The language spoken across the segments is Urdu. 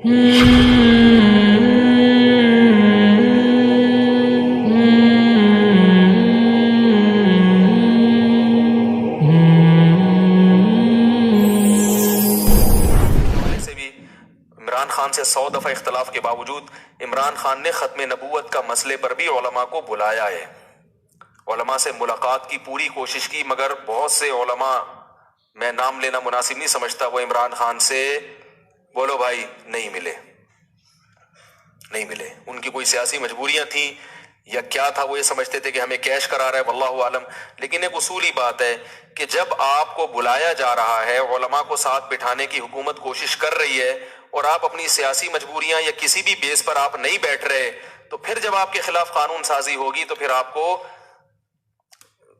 عمران خان سے 100 دفعہ اختلاف کے باوجود عمران خان نے ختم نبوت کا مسئلے پر بھی علماء کو بلایا ہے، علماء سے ملاقات کی پوری کوشش کی، مگر بہت سے علماء، میں نام لینا مناسب نہیں سمجھتا، وہ عمران خان سے بولو بھائی نہیں ملے، ان کی کوئی سیاسی مجبوریاں تھیں یا کیا تھا، وہ یہ سمجھتے تھے کہ ہمیں کیش کرا رہا ہے، واللہ عالم۔ لیکن ایک اصولی بات ہے کہ جب آپ کو بلایا جا رہا ہے، علماء کو ساتھ بٹھانے کی حکومت کوشش کر رہی ہے، اور آپ اپنی سیاسی مجبوریاں یا کسی بھی بیس پر آپ نہیں بیٹھ رہے، تو پھر جب آپ کے خلاف قانون سازی ہوگی تو پھر آپ کو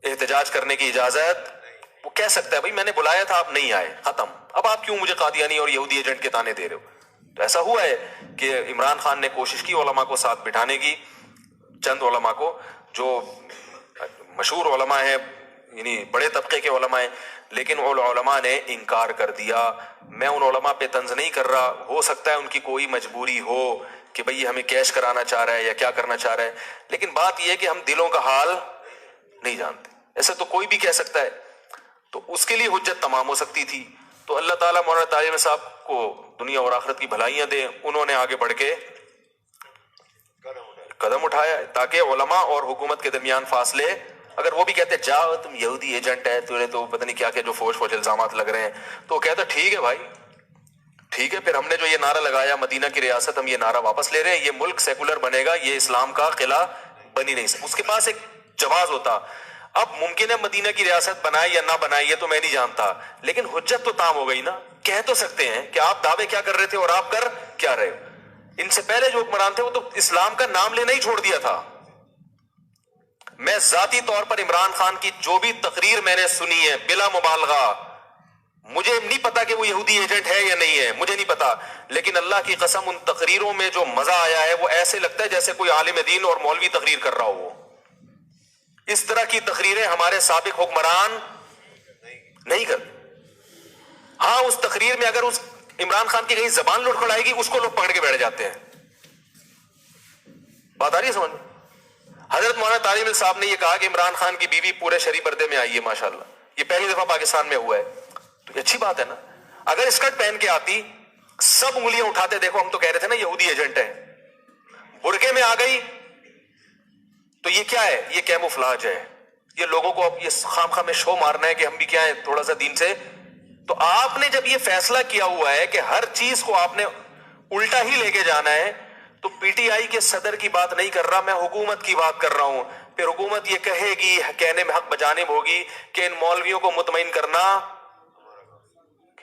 احتجاج کرنے کی اجازت، وہ کہہ سکتا ہے بھائی میں نے بلایا تھا آپ نہیں آئے، ختم، اب آپ کیوں مجھے قادیانی اور یہودی ایجنٹ کے تانے دے رہے ہو؟ تو ایسا ہوا ہے کہ عمران خان نے کوشش کی علماء کو ساتھ بٹھانے کی، چند علماء کو جو مشہور علماء ہیں، یعنی بڑے طبقے کے علماء ہیں، لیکن ان علماء نے انکار کر دیا۔ میں ان علماء پہ طنز نہیں کر رہا، ہو سکتا ہے ان کی کوئی مجبوری ہو کہ بھئی ہمیں کیش کرانا چاہ رہا ہے یا کیا کرنا چاہ رہا ہے، لیکن بات یہ ہے کہ ہم دلوں کا حال نہیں جانتے، ایسے تو کوئی بھی کہہ سکتا ہے، تو اس کے لیے حجت تمام ہو سکتی تھی۔ تو اللہ تعالیٰ مولانا طارق صاحب کو دنیا اور آخرت کی بھلائیاں دے، انہوں نے آگے بڑھ کے قدم اٹھایا تاکہ علماء اور حکومت کے درمیان فاصلے، اگر وہ بھی کہتے جاؤ تم یہودی ایجنٹ ہے، تو پتہ نہیں کیا کہ جو فوج الزامات لگ رہے ہیں، تو وہ کہتا ٹھیک ہے بھائی ٹھیک ہے، پھر ہم نے جو یہ نعرہ لگایا مدینہ کی ریاست، ہم یہ نعرہ واپس لے رہے ہیں، یہ ملک سیکولر بنے گا، یہ اسلام کا قلعہ بنی نہیں سکتا۔ اس کے پاس ایک جواز ہوتا، اب ممکن ہے مدینہ کی ریاست بنائے یا نہ بنائے یہ تو میں نہیں جانتا، لیکن حجت تو تام ہو گئی نا، کہہ تو سکتے ہیں کہ آپ دعوے کیا کر رہے تھے اور آپ کر کیا رہے ہو۔ ان سے پہلے جو حکمران تھے وہ تو اسلام کا نام لینا ہی چھوڑ دیا تھا۔ میں ذاتی طور پر عمران خان کی جو بھی تقریر میں نے سنی ہے بلا مبالغہ، مجھے نہیں پتا کہ وہ یہودی ایجنٹ ہے یا نہیں ہے، مجھے نہیں پتا، لیکن اللہ کی قسم ان تقریروں میں جو مزہ آیا ہے وہ ایسے لگتا ہے جیسے کوئی عالم دین اور مولوی تقریر کر رہا ہو۔ اس طرح کی تقریریں ہمارے سابق حکمران نہیں کرتے۔ ہاں اس تقریر میں اگر اس عمران خان کی کہیں زبان لڑکھڑائے گی اس کو لوگ پکڑ کے بیٹھ جاتے ہیں۔ بات آ رہی ہے سمجھ؟ حضرت مولانا طارق صاحب نے یہ کہا کہ عمران خان کی بیوی پورے شرعی پردے میں آئی ہے، ماشاءاللہ، یہ پہلی دفعہ پاکستان میں ہوا ہے، تو یہ اچھی بات ہے نا۔ اگر اسکرٹ پہن کے آتی، سب انگلیاں اٹھاتے، دیکھو ہم تو کہہ رہے تھے نا یہودی ایجنٹ ہے، برقعے میں آ گئی تو یہ کیا ہے؟ یہ کیموفلاج ہے، یہ لوگوں کو اب یہ خام خواہ میں شو مارنا ہے کہ ہم بھی کیا ہیں تھوڑا سا دین سے۔ تو آپ نے جب یہ فیصلہ کیا ہوا ہے کہ ہر چیز کو آپ نے الٹا ہی لے کے جانا ہے، تو پی ٹی آئی کے صدر کی بات نہیں کر رہا، میں حکومت کی بات کر رہا ہوں۔ پھر حکومت یہ کہے گی، کہنے میں حق بجانب ہوگی کہ ان مولویوں کو مطمئن کرنا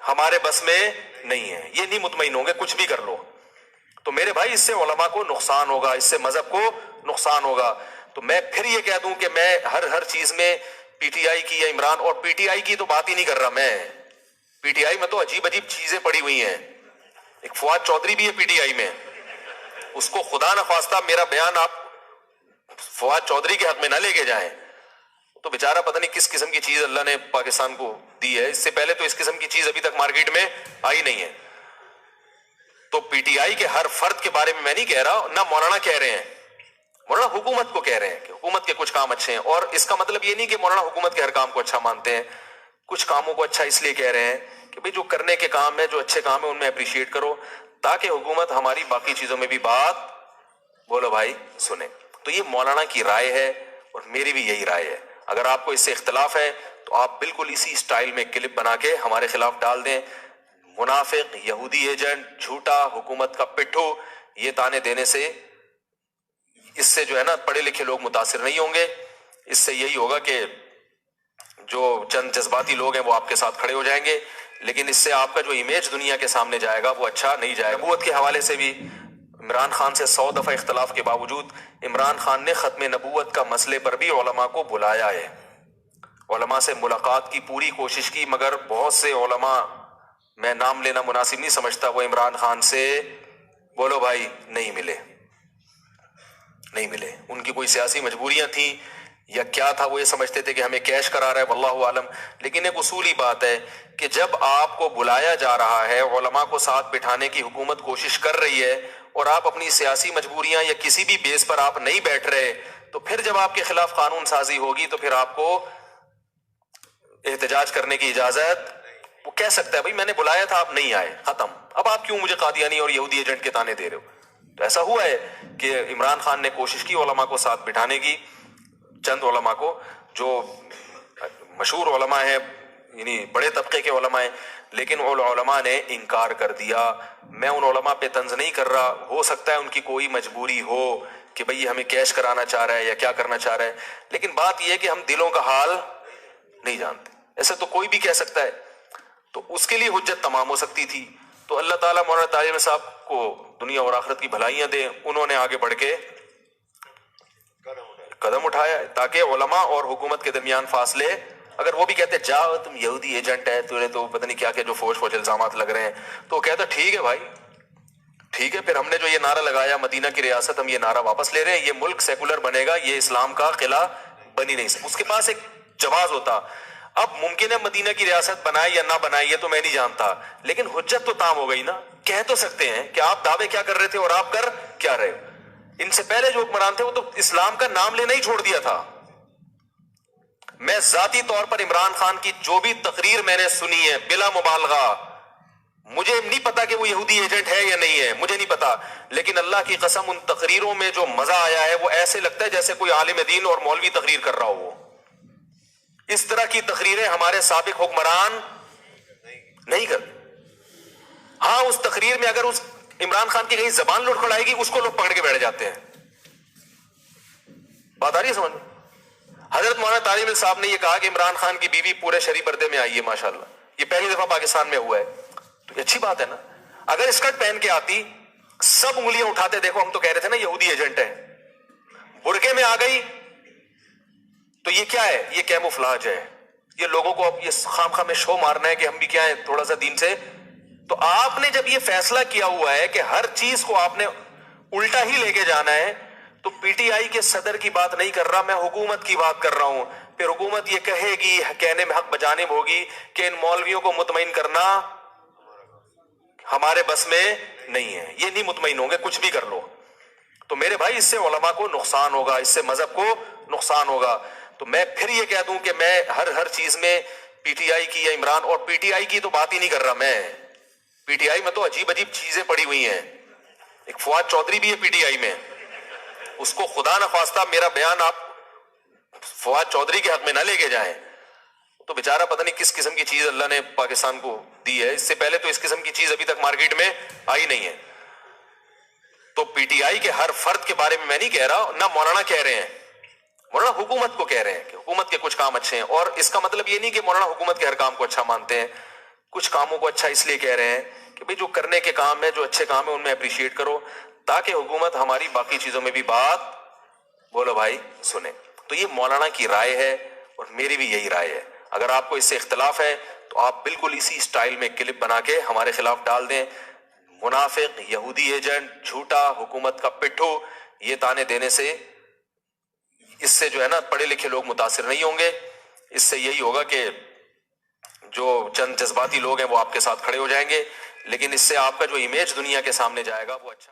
ہمارے بس میں نہیں ہے، یہ نہیں مطمئن ہوں گے، کچھ بھی کر لو۔ تو میرے بھائی اس سے علماء کو نقصان ہوگا، اس سے مذہب کو نقصان ہوگا۔ تو میں پھر یہ کہہ دوں کہ میں ہر چیز میں پی ٹی آئی کی یا عمران، اور پی ٹی آئی کی تو بات ہی نہیں کر رہا میں، پی ٹی آئی میں تو عجیب چیزیں پڑی ہوئی ہیں، ایک فواد چودھری بھی ہے پی ٹی آئی میں، اس کو خدا نخواستہ میرا بیان آپ فواد چودھری کے حق میں نہ لے کے جائیں، تو بیچارہ پتہ نہیں کس قسم کی چیز اللہ نے پاکستان کو دی ہے، اس سے پہلے تو اس قسم کی چیز ابھی تک مارکیٹ میں آئی نہیں ہے۔ تو پی ٹی آئی کے ہر فرد کے بارے میں میں نہیں کہہ رہا، نہ مولانا کہہ رہے ہیں، مولانا حکومت کو کہہ رہے ہیں کہ حکومت کے کچھ کام اچھے ہیں، اور اس کا مطلب یہ نہیں کہ مولانا حکومت کے ہر کام کو اچھا مانتے ہیں، کچھ کاموں کو اچھا اس لیے کہہ رہے ہیں کہ بھئی جو کرنے کے کام ہے، جو اچھے کام ہیں ان میں اپریشیٹ کرو، تاکہ حکومت ہماری باقی چیزوں میں بھی بات بولو بھائی سنیں۔ تو یہ مولانا کی رائے ہے اور میری بھی یہی رائے ہے۔ اگر آپ کو اس سے اختلاف ہے تو آپ بالکل اسی سٹائل میں کلپ بنا کے ہمارے خلاف ڈال دیں، منافق، یہودی ایجنٹ، جھوٹا، حکومت کا پٹھو، یہ تانے دینے سے اس سے جو ہے نا پڑھے لکھے لوگ متاثر نہیں ہوں گے، اس سے یہی ہوگا کہ جو چند جذباتی لوگ ہیں وہ آپ کے ساتھ کھڑے ہو جائیں گے، لیکن اس سے آپ کا جو امیج دنیا کے سامنے جائے گا وہ اچھا نہیں جائے گا۔ نبوت کے حوالے سے بھی عمران خان سے 100 دفعہ اختلاف کے باوجود عمران خان نے ختم نبوت کا مسئلے پر بھی علماء کو بلایا ہے، علماء سے ملاقات کی پوری کوشش کی، مگر بہت سے علماء، میں نام لینا مناسب نہیں سمجھتا، وہ عمران خان سے بولو بھائی نہیں ملے، ان کی کوئی سیاسی مجبوریاں تھیں یا کیا تھا، وہ یہ سمجھتے تھے کہ ہمیں کیش کرا رہا ہے، واللہ عالم. لیکن ایک اصولی بات ہے کہ جب آپ کو بلایا جا رہا ہے، علماء کو ساتھ بٹھانے کی حکومت کوشش کر رہی ہے، اور آپ اپنی سیاسی مجبوریاں یا کسی بھی بیس پر آپ نہیں بیٹھ رہے، تو پھر جب آپ کے خلاف قانون سازی ہوگی تو پھر آپ کو احتجاج کرنے کی اجازت. وہ کہہ سکتا ہے بھائی میں نے بلایا تھا، آپ نہیں آئے، ختم، اب آپ کیوں مجھے قادیانی اور یہودی ایجنٹ کے تانے دے رہے ہو. تو ایسا ہوا ہے کہ عمران خان نے کوشش کی علماء کو ساتھ بٹھانے کی، چند علماء کو جو مشہور علماء ہیں، یعنی بڑے طبقے کے علماء ہیں، لیکن ان علماء نے انکار کر دیا. میں ان علماء پہ طنز نہیں کر رہا، ہو سکتا ہے ان کی کوئی مجبوری ہو کہ بھئی یہ ہمیں کیش کرانا چاہ رہا ہے یا کیا کرنا چاہ رہا ہے، لیکن بات یہ ہے کہ ہم دلوں کا حال نہیں جانتے. ایسے تو کوئی بھی کہہ سکتا ہے، تو اس کے لیے حجت تمام ہو سکتی تھی. تو اللہ تعالیٰ مولانا طارق صاحب کو دنیا اور آخرت کی بھلائیاں دے، انہوں نے آگے بڑھ کے قدم اٹھایا تاکہ علماء اور حکومت کے درمیان فاصلے. اگر وہ بھی کہتے جاؤ تم یہودی ایجنٹ ہے، تمہیں تو پتہ نہیں کیا کیا جو فوج الزامات لگ رہے ہیں، تو وہ کہتا ٹھیک ہے بھائی، ٹھیک ہے، پھر ہم نے جو یہ نعرہ لگایا مدینہ کی ریاست، ہم یہ نعرہ واپس لے رہے ہیں، یہ ملک سیکولر بنے گا، یہ اسلام کا قلعہ بنی نہیں سکتا. اس کے پاس ایک جواز ہوتا. اب ممکن ہے مدینہ کی ریاست بنائے یا نہ بنائے یہ تو میں نہیں جانتا، لیکن حجت تو تام ہو گئی نا. کہہ تو سکتے ہیں کہ آپ دعوے کیا کر رہے تھے اور آپ کر کیا رہے ہو. ان سے پہلے جو حکمران تھے وہ تو اسلام کا نام لینا ہی چھوڑ دیا تھا. میں ذاتی طور پر عمران خان کی جو بھی تقریر میں نے سنی ہے بلا مبالغہ، مجھے نہیں پتا کہ وہ یہودی ایجنٹ ہے یا نہیں ہے، مجھے نہیں پتا، لیکن اللہ کی قسم ان تقریروں میں جو مزہ آیا ہے وہ ایسے لگتا ہے جیسے کوئی عالم دین اور مولوی تقریر کر رہا ہو. اس طرح کی تقریریں ہمارے سابق حکمران نہیں کرتے. ہاں اس تقریر میں اگر اس عمران خان کی کہیں زبان لڑکھڑائے گی اس کو لوگ پکڑ کے بیٹھ جاتے ہیں. بات آ رہی ہے سمجھ میں؟ حضرت مولانا طارق صاحب نے یہ کہا کہ عمران خان کی بیوی پورے شرعی پردے میں آئی ہے، ماشاءاللہ، یہ پہلی دفعہ پاکستان میں ہوا ہے، تو یہ اچھی بات ہے نا. اگر اسکرٹ پہن کے آتی سب انگلیاں اٹھاتے، دیکھو ہم تو کہہ رہے تھے نا یہودی ایجنٹ ہے. برقعے میں آ گئی تو یہ کیا ہے؟ یہ کیموفلاج ہے. یہ لوگوں کو اب یہ خام خواہ میں شو مارنا ہے کہ ہم بھی کیا ہے تھوڑا سا دین سے. تو آپ نے جب یہ فیصلہ کیا ہوا ہے کہ ہر چیز کو آپ نے الٹا ہی لے کے جانا ہے، تو پی ٹی آئی کے صدر کی بات نہیں کر رہا میں، حکومت کی بات کر رہا ہوں. پھر حکومت یہ کہے گی، کہنے میں حق بجانب ہوگی کہ ان مولویوں کو مطمئن کرنا ہمارے بس میں نہیں ہے، یہ نہیں مطمئن ہوں گے کچھ بھی کر لو. تو میرے بھائی اس سے علماء کو نقصان ہوگا، اس سے مذہب کو نقصان ہوگا. تو میں پھر یہ کہہ دوں کہ میں ہر چیز میں پی ٹی آئی کی یا عمران، اور پی ٹی آئی کی تو بات ہی نہیں کر رہا میں. پی ٹی آئی میں تو عجیب چیزیں پڑی ہوئی ہیں. ایک فواد چودھری بھی ہے پی ٹی آئی میں، اس کو خدا نخواستہ میرا بیان آپ فواد چودھری کے حق میں نہ لے کے جائیں، تو بیچارہ پتہ نہیں کس قسم کی چیز اللہ نے پاکستان کو دی ہے. اس سے پہلے تو اس قسم کی چیز ابھی تک مارکیٹ میں آئی نہیں ہے. تو پی ٹی آئی کے ہر فرد کے بارے میں نہیں کہہ رہا، نہ مولانا کہہ رہے ہیں، مولانا حکومت کو کہہ رہے ہیں کہ حکومت کے کچھ کام اچھے ہیں. اور اس کا مطلب یہ نہیں کہ مولانا حکومت کے ہر کام کو اچھا مانتے ہیں، کچھ کاموں کو اچھا اس لیے کہہ رہے ہیں کہ بھئی جو کرنے کے کام ہے، جو اچھے کام ہیں ان میں اپریشیٹ کرو، تاکہ حکومت ہماری باقی چیزوں میں بھی بات بولو بھائی سنیں. تو یہ مولانا کی رائے ہے اور میری بھی یہی رائے ہے. اگر آپ کو اس سے اختلاف ہے تو آپ بالکل اسی سٹائل میں کلپ بنا کے ہمارے خلاف ڈال دیں. منافق، یہودی ایجنٹ، جھوٹا، حکومت کا پٹھو، یہ تانے دینے سے اس سے جو ہے نا پڑھے لکھے لوگ متاثر نہیں ہوں گے. اس سے یہی ہوگا کہ جو چند جذباتی لوگ ہیں وہ آپ کے ساتھ کھڑے ہو جائیں گے، لیکن اس سے آپ کا جو امیج دنیا کے سامنے جائے گا وہ اچھا